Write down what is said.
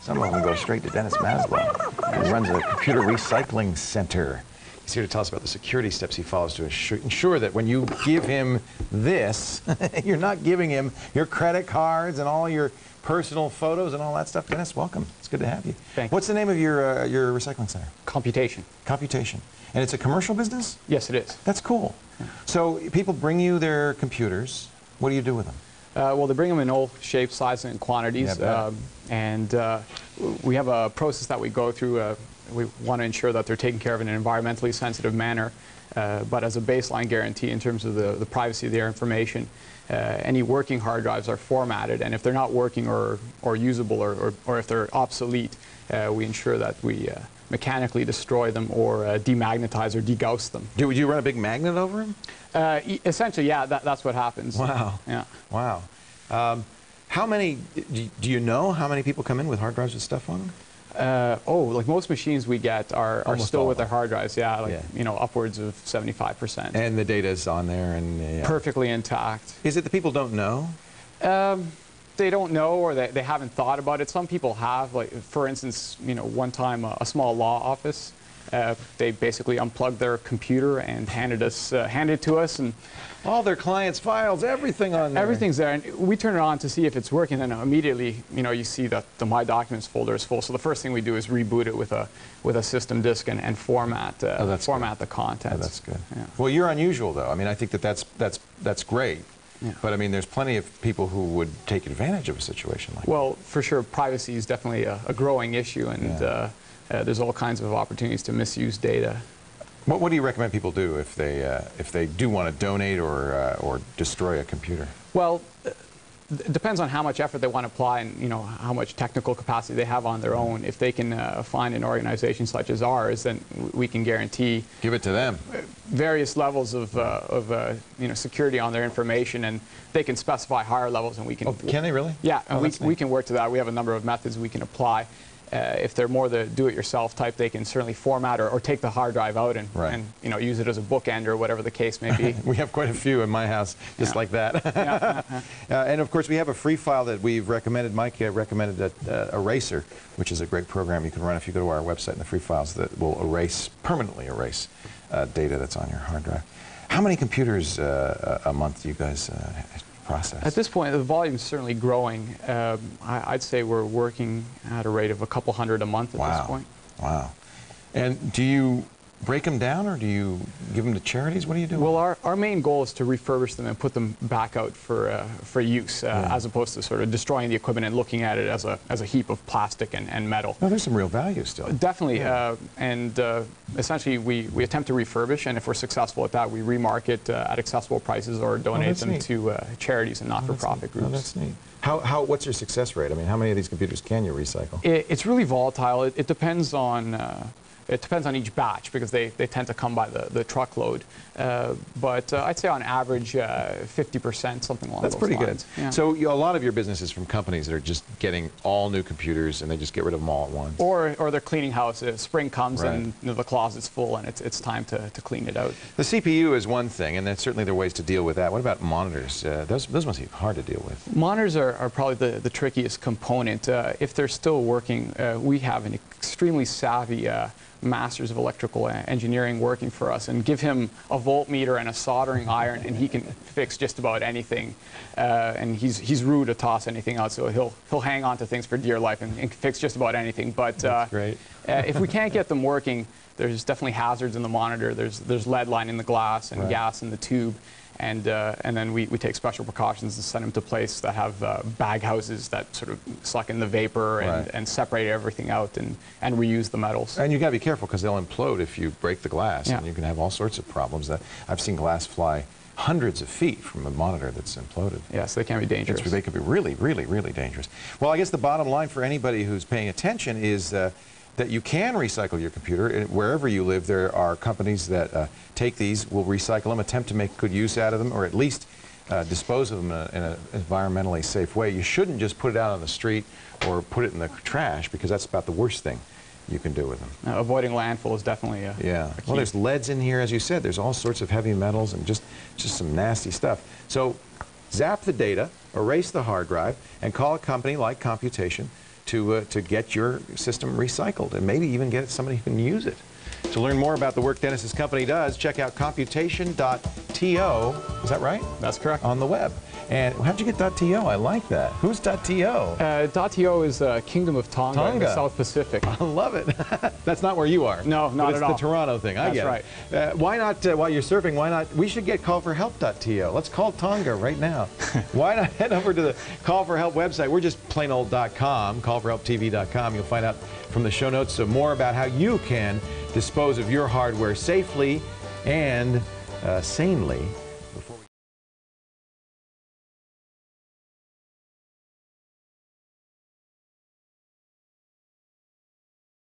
Some of them go straight to Dennis Maslo, who runs a computer recycling center. He's here to tell us about the security steps he follows to ensure that when you give him this, you're not giving him your credit cards and all your personal photos and all that stuff. Dennis, welcome. It's good to have you. Thank you. What's the name of your recycling center? Computation. Computation. And it's a commercial business? Yes, it is. That's cool. Yeah. So people bring you their computers. What do you do with them? Well, they bring them in all shapes, sizes, and quantities. Yeah, and we have a process that we go through. We want to ensure that they're taken care of in an environmentally sensitive manner, but as a baseline guarantee in terms of the privacy of their information. Any working hard drives are formatted, and if they're not working or usable or if they're obsolete, we ensure that we mechanically destroy them or demagnetize or degauss them. Do you run a big magnet over them? Essentially, yeah, that's what happens. Wow. Yeah. Wow. How many, do you know how many people come in with hard drives with stuff on them? Like most machines we get are still with their hard drives, yeah, like, yeah. You know, upwards of 75%. And the data's on there and... Yeah. Perfectly intact. Is it that people don't know? They don't know, or they haven't thought about it. Some people have, like, for instance, you know, one time a small law office, they basically unplugged their computer and handed it to us, and all their clients' files, everything on there. Everything's there, and we turn it on to see if it's working, and immediately, you know, you see that the My Documents folder is full. So the first thing we do is reboot it with a system disk and format the contents. Oh, that's good. Yeah. Well, you're unusual, though. I mean, I think that's great. Yeah. But I mean, there's plenty of people who would take advantage of a situation like that. Well, for sure, privacy is definitely a growing issue, and yeah. There's all kinds of opportunities to misuse data. What do you recommend people do if they do want to donate or destroy a computer? Well, it depends on how much effort they want to apply and, you know, how much technical capacity they have on their own. If they can find an organization such as ours, then we can guarantee... Give it to them. ...various levels of you know, security on their information, and they can specify higher levels, and we can... Oh, can they really? Yeah, and oh, we can work to that. We have a number of methods we can apply. If they're more the do-it-yourself type, they can certainly format or take the hard drive out and you know, use it as a bookend or whatever the case may be. We have quite a few in my house, just like that. And of course, we have a free file that we've recommended. Mike recommended Eraser, which is a great program you can run if you go to our website in the free files that will permanently erase data that's on your hard drive. How many computers a month do you guys process? At this point, the volume is certainly growing. I'd say we're working at a rate of a couple hundred a month at this point. Wow. And do you break them down, or do you give them to charities? What do you do? Well, our main goal is to refurbish them and put them back out for use, as opposed to sort of destroying the equipment and looking at it as a heap of plastic and metal. No, there's some real value still. Definitely, and essentially we attempt to refurbish, and if we're successful at that, we remarket at accessible prices or donate them to charities and not-for-profit groups. Oh, that's neat. What's your success rate? I mean, how many of these computers can you recycle? It's really volatile. It depends on... It depends on each batch, because they tend to come by the truckload. But I'd say on average 50%, something along those lines. That's pretty good. Yeah. So a lot of your business is from companies that are just getting all new computers and they just get rid of them all at once. Or they're cleaning house. Spring comes and you know, the closet's full and it's time to clean it out. The CPU is one thing, and certainly there are ways to deal with that. What about monitors? Those must be hard to deal with. Monitors are probably the trickiest component. If they're still working, we have an extremely savvy masters of electrical engineering working for us, and give him a voltmeter and a soldering iron and he can fix just about anything, and he's rude to toss anything out, so he'll hang on to things for dear life and fix just about anything. But great. If we can't get them working, there's definitely hazards in the monitor. There's lead lining the glass and gas in the tube. And then we take special precautions and send them to places that have bag houses that sort of suck in the vapor and separate everything out and reuse the metals. And you got to be careful, because they'll implode if you break the glass, and you can have all sorts of problems. I've seen glass fly hundreds of feet from a monitor that's imploded. Yes, they can be dangerous. They can be really, really, really dangerous. Well, I guess the bottom line for anybody who's paying attention is that you can recycle your computer. Wherever you live, there are companies that take these, will recycle them, attempt to make good use out of them, or at least dispose of them in an environmentally safe way. You shouldn't just put it out on the street or put it in the trash, because that's about the worst thing you can do with them. Avoiding landfill is definitely a key. Well, there's leads in here, as you said. There's all sorts of heavy metals and just some nasty stuff. So zap the data, erase the hard drive, and call a company like Computation to get your system recycled and maybe even get somebody who can use it. To learn more about the work Dennis's company does, check out computation.to. Is that right? That's correct. On the web. And how'd you get .to? I like that. Who's .to? .to is the Kingdom of Tonga in the South Pacific. I love it. That's not where you are. No, not at all. It's the Toronto thing. I get it. That's right. Why not, while you're surfing, why not, we should get callforhelp.to. Let's call Tonga right now. Why not head over to the Call for Help website? We're just plain old .com, callforhelptv.com. You'll find out from the show notes more about how you can dispose of your hardware safely and sanely